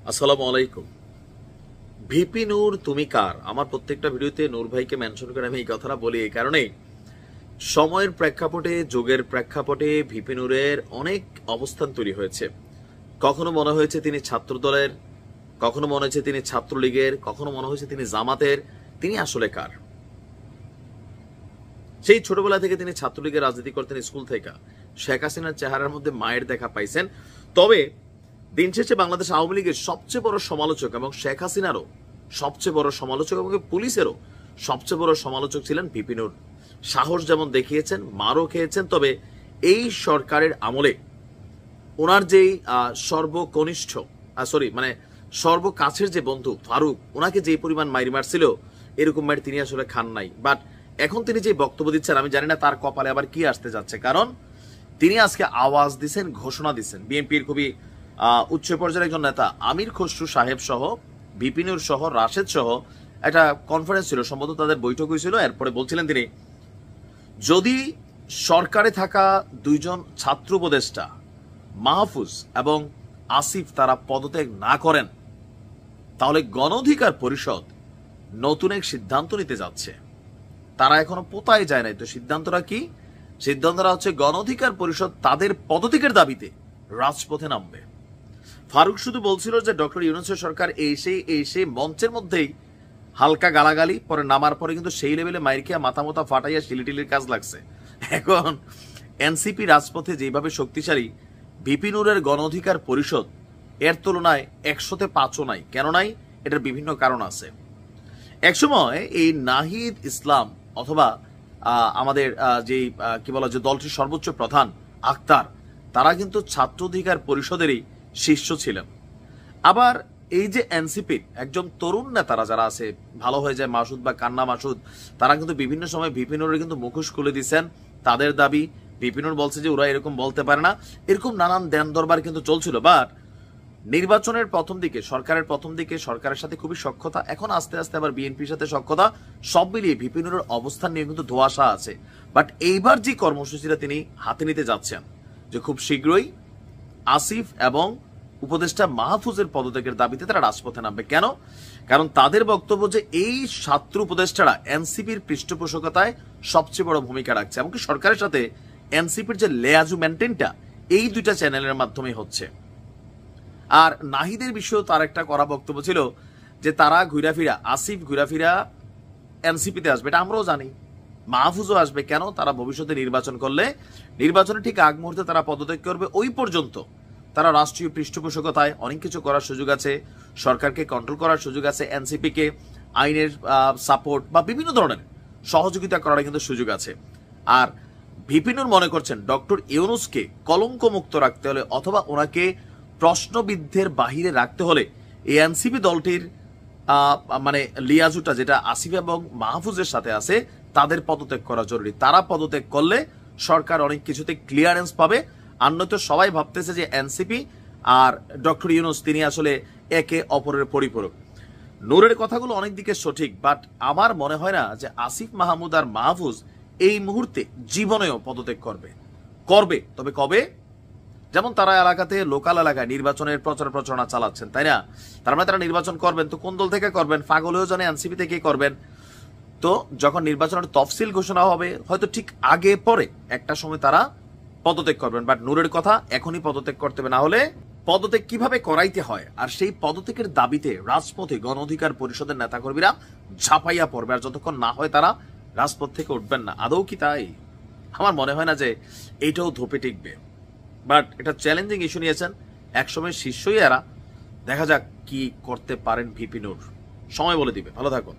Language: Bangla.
আসসালামু আলাইকুম। ভিপি নূর তুমি কার? আমার প্রত্যেকটা ভিডিওতে নূর ভাইকে মেনশন করে আমি এই কথাটা বলি এই কারণেই, সময়ের প্রেক্ষাপটে, যুগের প্রেক্ষাপটে ভিপি নূরের অনেক অবস্থান তৈরি হয়েছে। কখনো মনে হয়েছে তিনি ছাত্র দলের, কখনো মনে হয়েছে তিনি ছাত্রলীগের, কখনো মনে হয়েছে তিনি জামাতের। তিনি আসলে কার? সেই ছোটবেলা থেকে তিনি ছাত্রলীগের রাজনীতি করতেন, স্কুল থেকে শেখ হাসিনার চেহারার মধ্যে মায়ের দেখা পাইছেন। তবে দিন শেষে বাংলাদেশ আওয়ামী লীগের সবচেয়ে বড় সমালোচক এবং শেখ হাসিনারও সবচেয়ে বড় সমালোচক এবং পুলিশেরও সবচেয়ে বড় সমালোচক ছিলেন ভিপি নূর। সাহস যেমন দেখিয়েছেন, মারও খেয়েছেন। তবে এই সরকারের আমলে ওনার যেই সর্বকনিষ্ঠ সর্বকাছের যে বন্ধু ফারুক, ওনাকে যে পরিমাণ মাইরি মারছিল, এরকম মাইর তিনি আসলে খান নাই। বাট এখন তিনি যে বক্তব্য দিচ্ছেন, আমি জানি না তার কপালে আবার কি আসতে যাচ্ছে। কারণ তিনি আজকে আওয়াজ দিচ্ছেন, ঘোষণা দিচ্ছেন। বিএনপির খুবই উচ্চ পর্যায়ের একজন নেতা আমির খসরু সাহেব সহ, ভিপি নূর সহ, রাশেদ সহ একটা কনফারেন্স ছিল, সম্ভবত তাদের বৈঠক হয়েছিল। এরপরে বলছিলেন তিনি, যদি সরকারে থাকা দুইজন ছাত্র উপদেষ্টা মাহফুজ এবং আসিফ তারা পদত্যাগ না করেন, তাহলে গণ অধিকার পরিষদ নতুন এক সিদ্ধান্ত নিতে যাচ্ছে। তারা এখনো পোতায় যায় নাই। তো সিদ্ধান্তটা কি? সিদ্ধান্তটা হচ্ছে গণ অধিকার পরিষদ তাদের পদত্যাগের দাবিতে রাজপথে নামবে। ফারুক শুধু বলছিল যে ডক্টর ইউনূসের সরকার এই মঞ্চের মধ্যেই হালকা গালাগালি, পরে নামার পরে কিন্তু সেই লেভেলে মাইর খেয়া মাথা মোথা ফাটাইয়া শিলিটিলির কাজ লাগছে। এখন এনসিপি রাজপথে যেভাবে শক্তিশালী, ভিপি নূরের গণ অধিকার পরিষদ এর তুলনায় 100তে 5ও নাই। কেন নাই? এটার বিভিন্ন কারণ আছে। একসময় এই নাহিদ ইসলাম অথবা আমাদের যেই কি বলা যে দলটির সর্বোচ্চ প্রধান আক্তার, তারা কিন্তু ছাত্র অধিকার পরিষদেরই শীর্ষ ছিলেন। আবার এই যে এনসিপির একজন তরুণ নেতারা যারা আছে, ভালো হয়ে যায় মাসুদ বা কান্না মাসুদ, তারা কিন্তু বিভিন্ন সময় ভিপি নূরের কিন্তু মুখোশ খুলে দিচ্ছেন। তাদের দাবি, ভিপি নূর বলছে যে ওরা এরকম বলতে পারে না। এরকম নানান দেন দরবার কিন্তু চলছিল। বাট নির্বাচনের প্রথম দিকে, সরকারের প্রথম দিকে সরকারের সাথে খুবই সখ্যতা, এখন আস্তে আস্তে আবার বিএনপির সাথে সখ্যতা, সব মিলিয়ে ভিপি নূরের অবস্থান নিয়ে কিন্তু ধোঁয়াশা আছে। বাট এইবার যে কর্মসূচিটা তিনি হাতে নিতে যাচ্ছেন, যে খুব শীঘ্রই আসিফ এবং উপদেষ্টা মাহফুজের পদত্যাগের দাবিতে তারা রাজপথে নামবে। কেন? কারণ তাদের বক্তব্য যে এই ছাত্র উপদেষ্টারা এনসিপির পৃষ্ঠপোষকতায় সবচেয়ে বড় ভূমিকা রাখছে, এমনকি সরকারের সাথে এনসিপির যে লেয়াজু মেনটেনটা এই দুইটা চ্যানেলের মাধ্যমে হচ্ছে। আর নাহিদের বিষয়েও তার একটা করা বক্তব্য ছিল যে তারা ঘুরাফিরা, আসিফ ঘুরাফিরা এনসিপিতে আসবে, এটা আমরাও জানি। মাহফুজও আসবে। কেন? তারা ভবিষ্যতে নির্বাচন করলে, নির্বাচনের ঠিক আগ মুহূর্তে তারা পদত্যাগ করবে। ওই পর্যন্ত তারা রাষ্ট্রীয় পৃষ্ঠপোষকতায় অনেক কিছু করার সুযোগ আছে, সরকারকে কন্ট্রোল করার সুযোগ আছে, এনসিপিকে আইনের সাপোর্ট বা বিভিন্ন ধরনের সহযোগিতা করার কিন্তু সুযোগ আছে। আর ভিপি নূর মনে করছেন ডক্টর ইউনূসকে কলঙ্ক মুক্ত রাখতে হলে অথবা ওনাকে প্রশ্নবিদ্ধের বাহিরে রাখতে হলে এই এনসিপি দলটির লিয়াজুটা যেটা আসিফ এবং মাহফুজের সাথে আছে, তাদের পদত্যাগ করা জরুরি। তারা পদত্যাগ করলে সরকার অনেক কিছুতে ক্লিয়ারেন্স পাবে। আর নয়তো সবাই ভাবতেছে যে এনসিপি আর ডক্টর ইউনূস তিনি আসলে একে অপরের পরিপূরক। নূরের কথাগুলো অনেক দিকে সঠিক, বাট আমার মনে হয় না যে আসিফ মাহমুদ আর মাহফুজ এই মুহূর্তে জীবনেও পদত্যাগ করবে। তবে কবে? যেমন তারা এলাকাতে, লোকাল এলাকায় নির্বাচনের প্রচারণা চালাচ্ছেন, তাই না? তার মানে তারা নির্বাচন করবেন, তো কোন দল থেকে করবেন? ফাগলেও জানে এনসিপি থেকেই করবেন। তো যখন নির্বাচনের তফসিল ঘোষণা হবে, হয়তো ঠিক আগে পরে একটা সময় তারা পদত্যাগ করবেন। বাট নূরের কথা, এখনই পদত্যাগ করতে হবে, না হলে পদত্যাগ কিভাবে করাইতে হয় আর সেই পদত্যাগের দাবিতে রাজপথে গণ অধিকার পরিষদের নেতাকর্মীরা ঝাঁপাইয়া পড়বে। আর যতক্ষণ না হয় তারা রাজপথ থেকে উঠবেন না। আদৌ কি তাই? আমার মনে হয় না যে এইটাও ধোপে টিকবে। বাট এটা চ্যালেঞ্জিং ইস্যু নিয়েছেন একসময় শীর্ষই এরা। দেখা যাক কি করতে পারেন ভিপি নূর, সময় বলে দিবে। ভালো থাকুন।